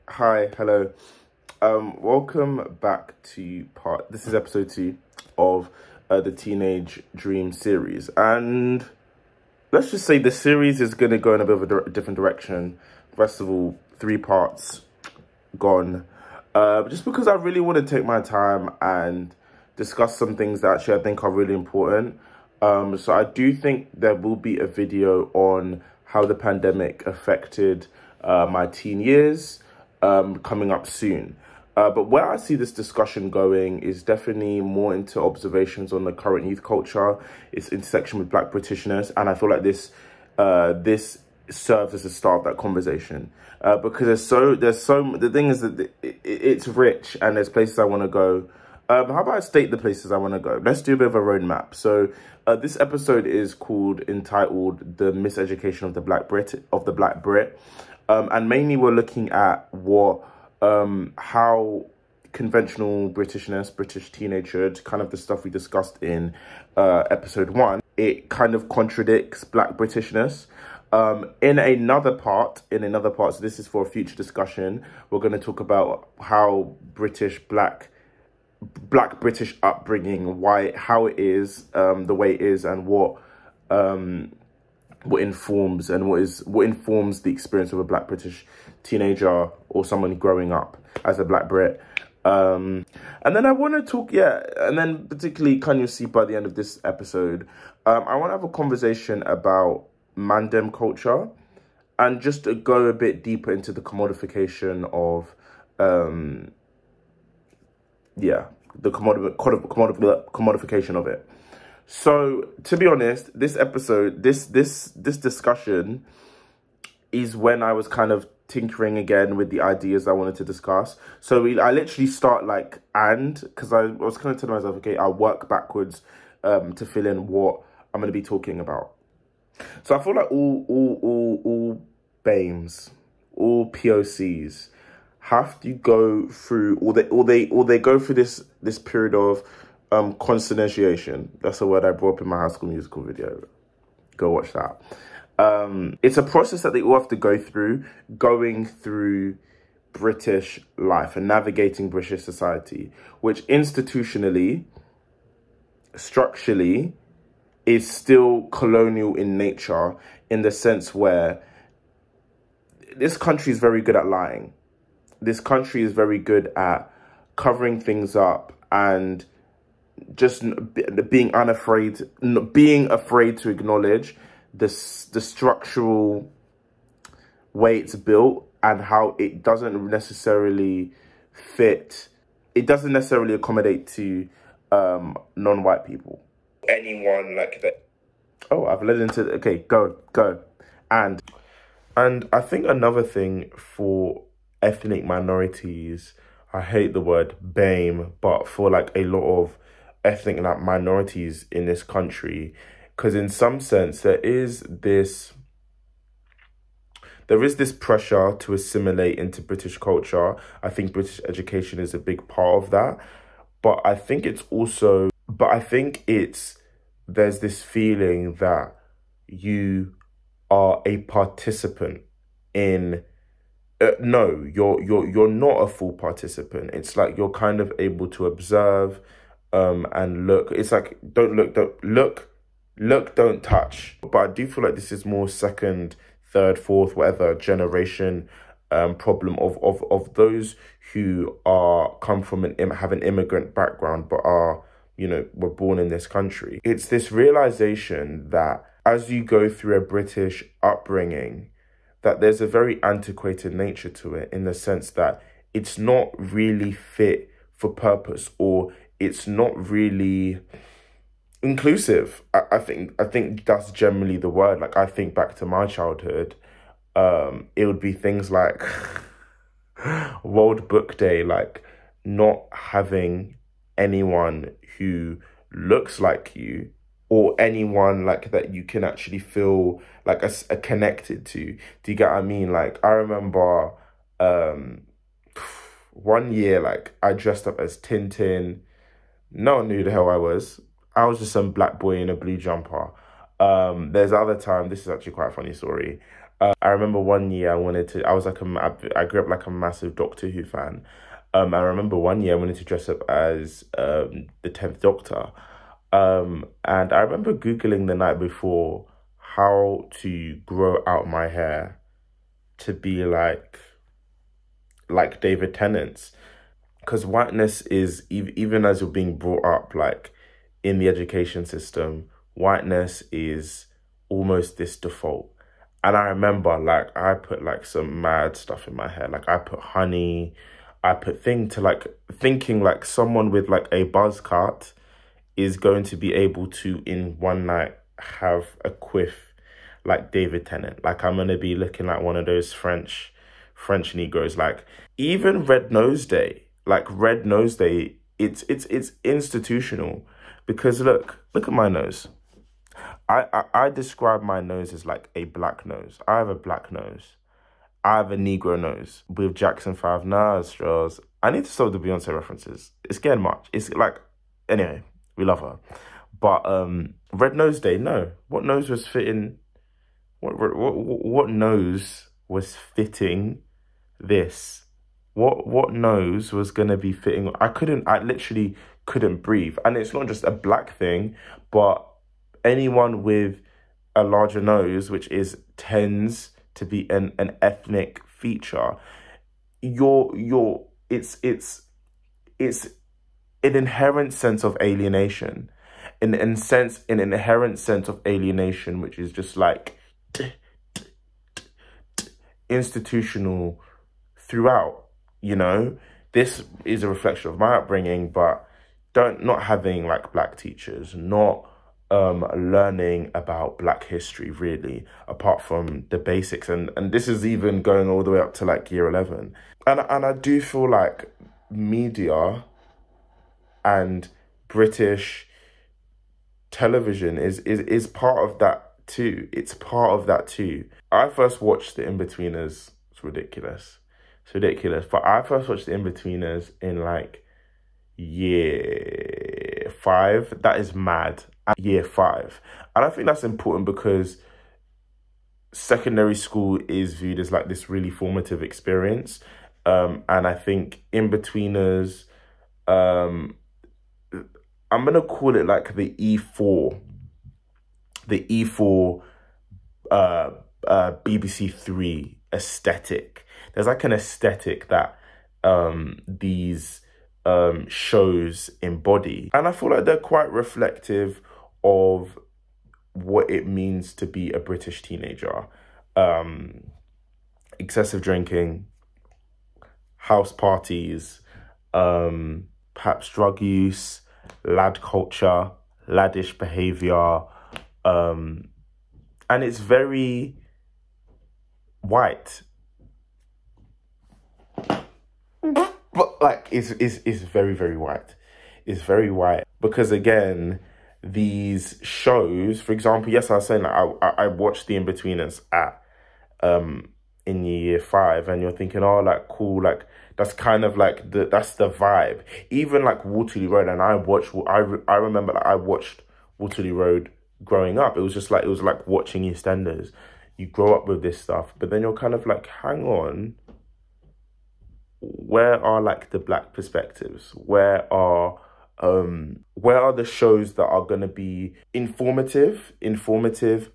Hi, hello. Welcome back to this is episode 2 of the Teenage Dream series. And let's just say the series is going to go in a bit of a different direction. First of all, 3 parts gone. Just because I really want to take my time and discuss some things that actually I think are really important. So I do think there will be a video on how the pandemic affected my teen years coming up soon. But where I see this discussion going is definitely more into observations on the current youth culture, its intersection with Black Britishness, and I feel like this serves as a start of that conversation because the thing is that it's rich and there's places I want to go. How about I state the places I want to go? Let's do a bit of a roadmap. So this episode is entitled "The Miseducation of the Black Brit," and mainly we're looking at how conventional Britishness, British teenagehood, kind of the stuff we discussed in episode 1, it kind of contradicts Black Britishness. In another part, so this is for a future discussion, we're going to talk about how Black British upbringing, how it is the way it is, and what informs the experience of a Black British teenager or someone growing up as a Black Brit. And then I want to talk, and then particularly, can you see by the end of this episode, I want to have a conversation about Mandem culture and just to go a bit deeper into the commodification of, the commodification of it. So, to be honest, this episode, this discussion is when I was kind of tinkering again with the ideas I wanted to discuss. So I literally start because I was kind of telling myself, okay, I'll work backwards to fill in what I'm going to be talking about. So I feel like all BAMEs, all POCs have to go through, or they go through this period of conscientization. That's a word I brought up in my High School Musical video. Go watch that. It's a process that they all have to go through, going through British life and navigating British society, which institutionally, structurally, is still colonial in nature, in the sense where this country is very good at lying. This country is very good at covering things up and just being afraid to acknowledge the structural way it's built and how it doesn't necessarily fit. It doesn't necessarily accommodate to non-white people. Anyone like that. Oh, I've led into okay. Go. And I think another thing for ethnic minorities, I hate the word BAME, but for a lot of ethnic minorities in this country, because in some sense there is this pressure to assimilate into British culture. I think British education is a big part of that, but I think there's this feeling that you are a participant in. No, you're not a full participant. It's like you're kind of able to observe and look. It's like don't look, don't touch. But I do feel like this is more second, third, fourth, whatever generation problem of those who come from have an immigrant background but were born in this country. It's this realization that as you go through a British upbringing, that there's a very antiquated nature to it, in the sense that it's not really fit for purpose, or it's not really inclusive. I think that's generally the word. I think back to my childhood, it would be things like World Book Day, not having anyone who looks like you, or anyone that you can actually feel a connected to. Do you get what I mean? I remember one year, I dressed up as Tintin. No one knew who the hell I was. I was just some black boy in a blue jumper. There's other time, this is actually quite a funny story. I remember one year I was like I grew up like a massive Doctor Who fan. I remember one year I wanted to dress up as the 10th Doctor. And I remember Googling the night before how to grow out my hair to be like David Tennant's. Because whiteness is, even as you're being brought up, like in the education system, whiteness is almost this default. And I remember, like, I put like some mad stuff in my hair. Like I put honey, I put thinking like someone with like a buzz cut is going to be able to in one night have a quiff like David Tennant. Like I'm gonna be looking like one of those French Negroes. Like even Red Nose Day, it's institutional because look at my nose. I describe my nose as like a black nose. I have a black nose. I have a Negro nose with Jackson 5 nostrils. I need to stop the Beyonce references. It's getting much. It's like, anyway, we love her. But Red Nose Day, no. What nose was fitting? What nose was fitting this? What nose was gonna be fitting? I literally couldn't breathe. And it's not just a black thing, but anyone with a larger nose, which tends to be an ethnic feature, it's an inherent sense of alienation. An inherent sense of alienation, which is just like institutional throughout, you know. This is a reflection of my upbringing, but not having like black teachers, not learning about black history really, apart from the basics, and this is even going all the way up to like year 11. And I do feel like media and British television is part of that too. It's part of that too. I first watched The Inbetweeners. It's ridiculous. It's ridiculous. But I first watched The Inbetweeners in like year 5. That is mad. At year 5. And I think that's important because secondary school is viewed as like this really formative experience. And I think Inbetweeners, I'm going to call it like the E4 BBC Three aesthetic. There's like an aesthetic that these shows embody. And I feel like they're quite reflective of what it means to be a British teenager. Excessive drinking, house parties, perhaps drug use, lad culture, laddish behaviour, and it's very white. But like it's very, very white. It's very white because again, these shows, for example, yes, I was saying like I watched The Inbetweeners at in year 5, and you're thinking, oh, like cool, like that's kind of like that's the vibe. Even like Waterloo Road, and I remember like I watched Waterloo Road growing up. It was like watching EastEnders. You grow up with this stuff, but then you're kind of like, hang on, where are like the black perspectives? Where are the shows that are going to be informative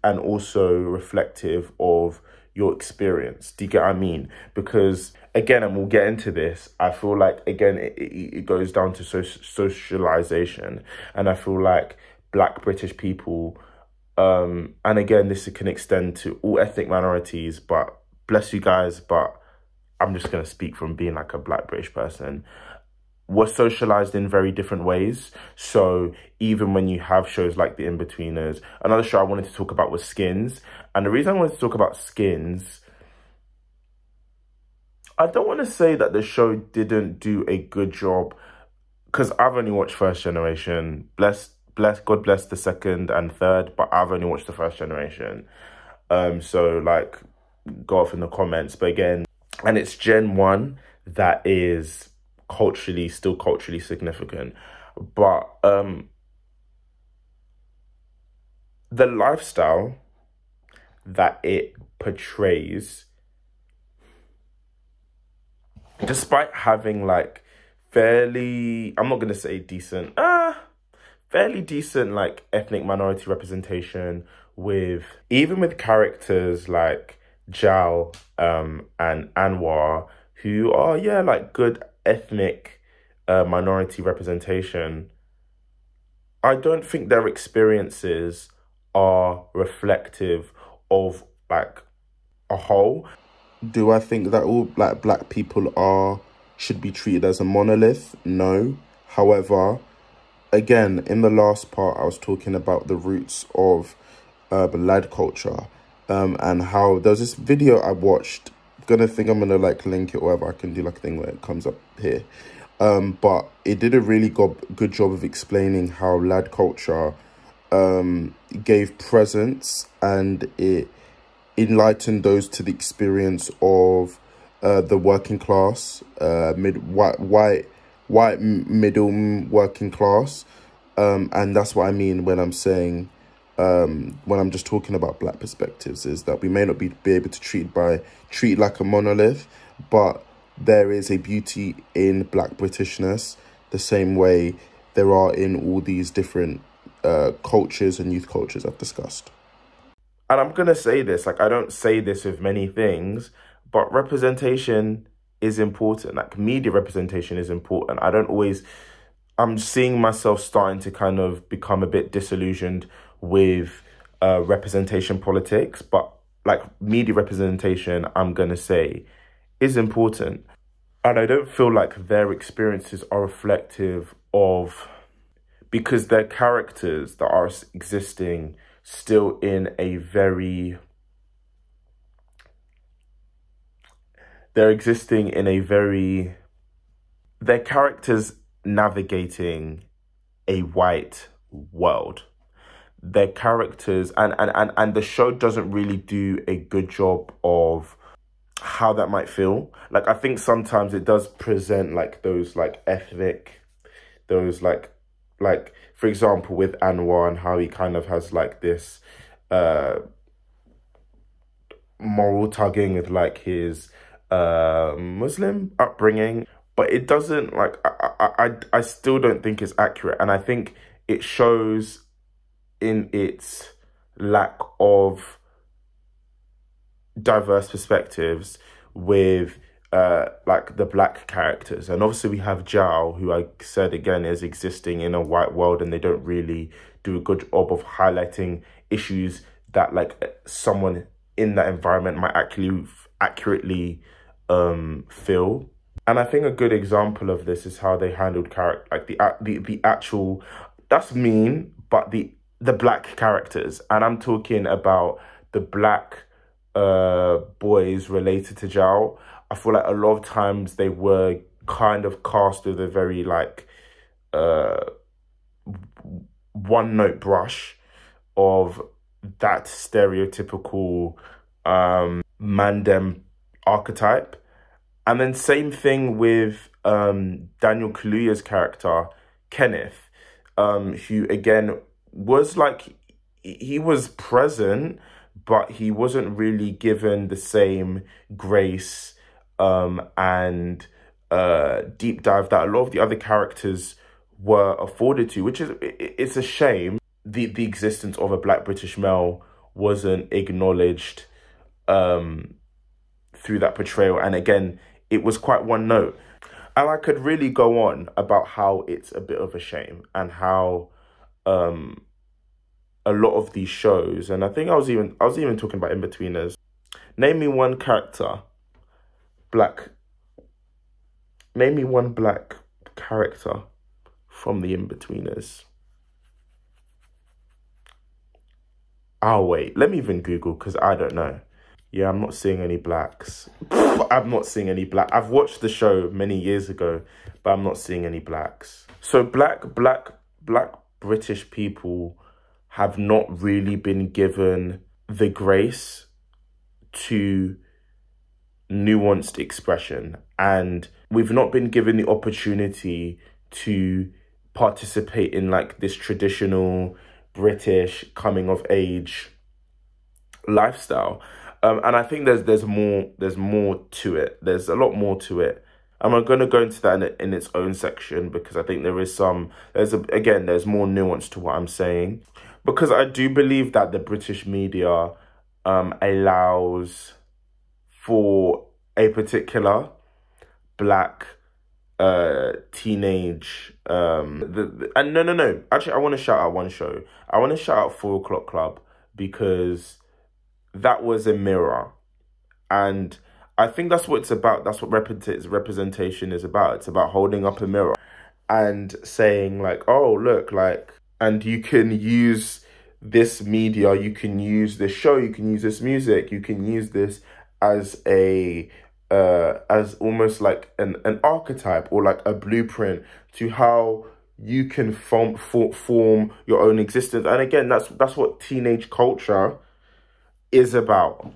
and also reflective of your experience? Do you get what I mean? Because again, and we'll get into this, I feel like again it goes down to socialization, and I feel like black British people, and again this can extend to all ethnic minorities, but bless you guys, but I'm just going to speak from being like a black British person, were socialized in very different ways. So even when you have shows like The Inbetweeners, another show I wanted to talk about was Skins. And the reason I wanted to talk about Skins, I don't want to say that the show didn't do a good job, because I've only watched First Generation. God bless the second and third, but I've only watched the First Generation. So like, go off in the comments. But again, and it's Gen 1 that is still culturally significant. But the lifestyle that it portrays, despite having like fairly, I'm not going to say decent, fairly decent like ethnic minority representation, with even with characters like Jal and Anwar, who are, yeah, like good ethnic minority representation. I don't think their experiences are reflective of like a whole. Do I think that all like black people should be treated as a monolith? No. However, again, in the last part, I was talking about the roots of lad culture, and how there's this video I watched. I'm gonna like link it, or whatever. I can do like a thing where it comes up here. But it did a really good job of explaining how lad culture gave presence, and it enlightened those to the experience of the working class, white middle working class, and that's what I mean when I'm saying, when I'm just talking about black perspectives, is that we may not be able to treat like a monolith, but there is a beauty in black Britishness, the same way there are in all these different cultures and youth cultures I've discussed. And I'm going to say this, like, I don't say this with many things, but representation is important. Like, media representation is important. I'm seeing myself starting to kind of become a bit disillusioned with representation politics, but like media representation, I'm going to say, is important. And I don't feel like their experiences are reflective of, because they're characters that are existing still in a very, they're characters navigating a white world. Their characters, and the show doesn't really do a good job of how that might feel. Like, I think sometimes it does present like those like ethnic, those like for example with Anwar, and how he kind of has like this moral tugging with like his Muslim upbringing, but it doesn't, like, I still don't think it's accurate, and I think it shows in its lack of diverse perspectives with like the black characters. And obviously we have Jal, who I said again is existing in a white world, and they don't really do a good job of highlighting issues that like someone in that environment might actually accurately feel. And I think a good example of this is how they handled the actual, that's mean, but the black characters. And I'm talking about the black boys related to Jal. I feel like a lot of times they were kind of cast with a very like one note brush of that stereotypical Mandem archetype. And then same thing with Daniel Kaluuya's character, Kenneth, who again was like, he was present, but he wasn't really given the same grace and deep dive that a lot of the other characters were afforded to, which is, it's a shame. The existence of a black British male wasn't acknowledged through that portrayal. And again, it was quite one note. And I could really go on about how it's a bit of a shame, and how a lot of these shows, and I think I was even talking about In-Betweeners. Name me one black character from the In-Betweeners. Oh wait, let me even Google, because I don't know. Yeah, I'm not seeing any blacks. I'm not seeing any black. I've watched the show many years ago, but I'm not seeing any blacks. So black British people have not really been given the grace to nuanced expression, and we've not been given the opportunity to participate in like this traditional British coming of age lifestyle. And I think there's more to it. There's a lot more to it. And I'm going to go into that in its own section, because I think there's more nuance to what I'm saying. Because I do believe that the British media allows for a particular black teenage and no, actually I want to shout out one show. I want to shout out 4 O'Clock Club, because that was a mirror, and I think that's what it's about. That's what representation is about. It's about holding up a mirror and saying like, oh look, like, and you can use this media, you can use this show, you can use this music, you can use this as as almost like an archetype, or like a blueprint to how you can form your own existence. And again, that's what teenage culture is about.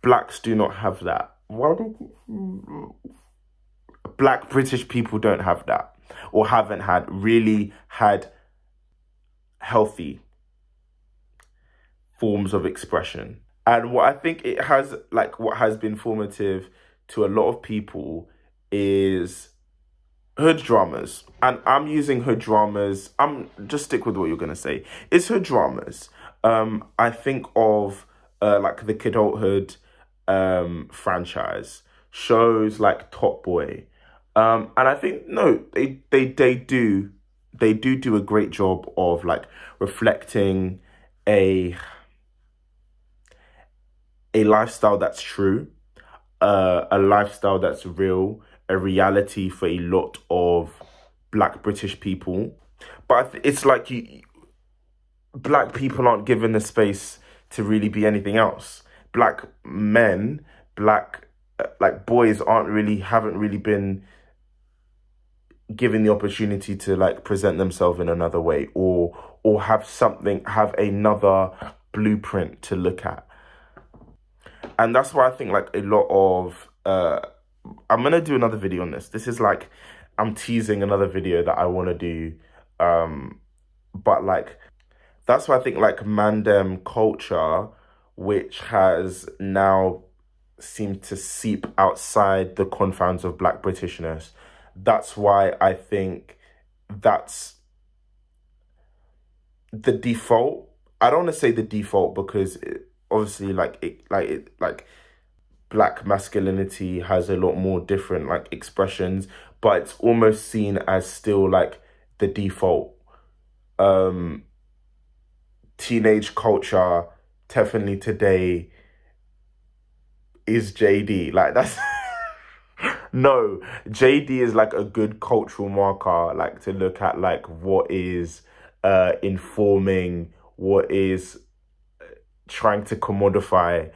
Blacks do not have that. Black British people don't have that, or haven't really had healthy forms of expression. And what I think what has been formative to a lot of people is hood dramas. And I'm using hood dramas. Just stick with what you're gonna say. It's hood dramas. I think of like the Kidulthood franchise, shows like Top Boy, and I think they do a great job of like reflecting a lifestyle that's true, a lifestyle that's real, a reality for a lot of Black British people. But it's like Black people aren't given the space to really be anything else. Black men, like boys haven't really been given the opportunity to like present themselves in another way, or have another blueprint to look at. And that's why I think like a lot of I'm gonna do another video on this. This is like, I'm teasing another video that I want to do, but like that's why I think like Mandem culture, which has now seemed to seep outside the confines of Black Britishness, that's why I think that's the default. I don't want to say the default, because obviously Black masculinity has a lot more different like expressions, but it's almost seen as still like the default. Teenage culture definitely today is JD. Like that's no, JD is like a good cultural marker, like to look at like what is informing, what is trying to commodify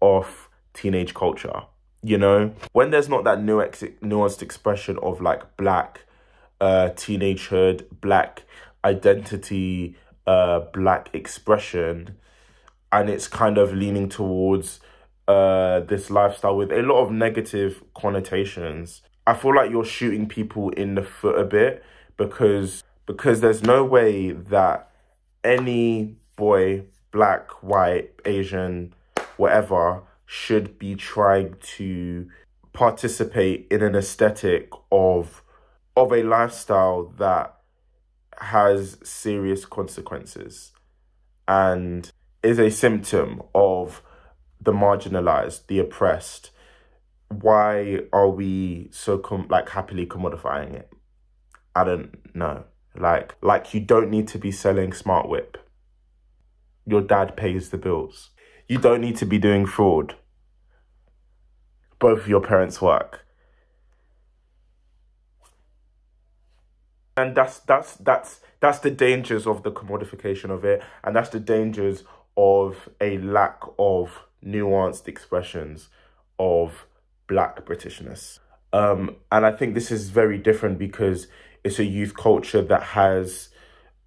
off teenage culture. You know, when there's not that nuanced expression of like Black teenagehood, Black identity, Black expression, and it's kind of leaning towards this lifestyle with a lot of negative connotations, I feel like you're shooting people in the foot a bit, because there's no way that any boy, Black, white, Asian, whatever, should be trying to participate in an aesthetic of a lifestyle that has serious consequences and is a symptom of the marginalized, the oppressed. Why are we so happily commodifying it? I don't know. Like you don't need to be selling Smart Whip. Your dad pays the bills. You don't need to be doing fraud. Both of your parents work. And that's the dangers of the commodification of it, and that's the dangers of a lack of nuanced expressions of Black Britishness. And I think this is very different because it's a youth culture that has,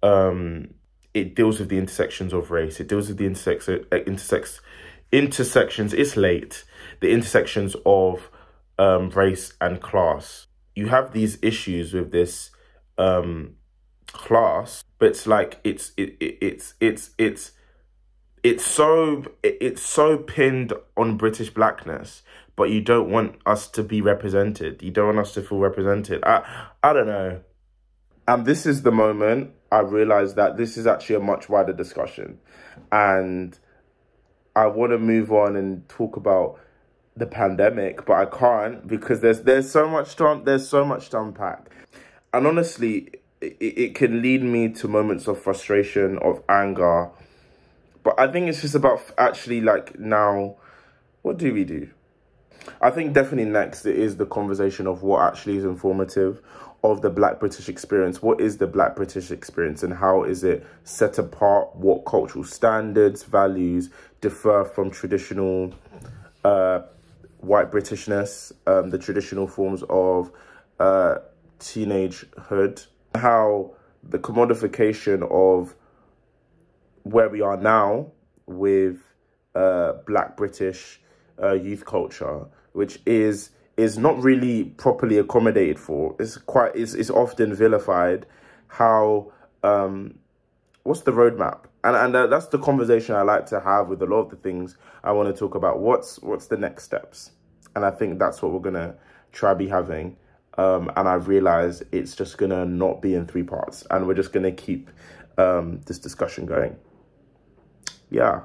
it deals with the intersections of race. It deals with the intersections, it's late, the intersections of race and class. You have these issues with this class, but it's like it's it's so pinned on British blackness, but you don't want us to be represented. You don't want us to feel represented. I don't know. And this is the moment I realized that this is actually a much wider discussion. And I want to move on and talk about the pandemic, but I can't because there's so much to unpack. And honestly, it can lead me to moments of frustration, of anger. But I think it's just about actually, like, now, what do we do? I think definitely next it is the conversation of what actually is informative of the Black British experience. What is the Black British experience and how is it set apart? What cultural standards, values differ from traditional white Britishness, the traditional forms of teenagehood, how the commodification of where we are now with Black British youth culture, which is not really properly accommodated for. It's often vilified. How what's the roadmap? And that's the conversation I like to have with a lot of the things I want to talk about. What's the next steps? And I think that's what we're gonna try be having. And I've realized it's just gonna not be in 3 parts, and we're just gonna keep this discussion going. Yeah.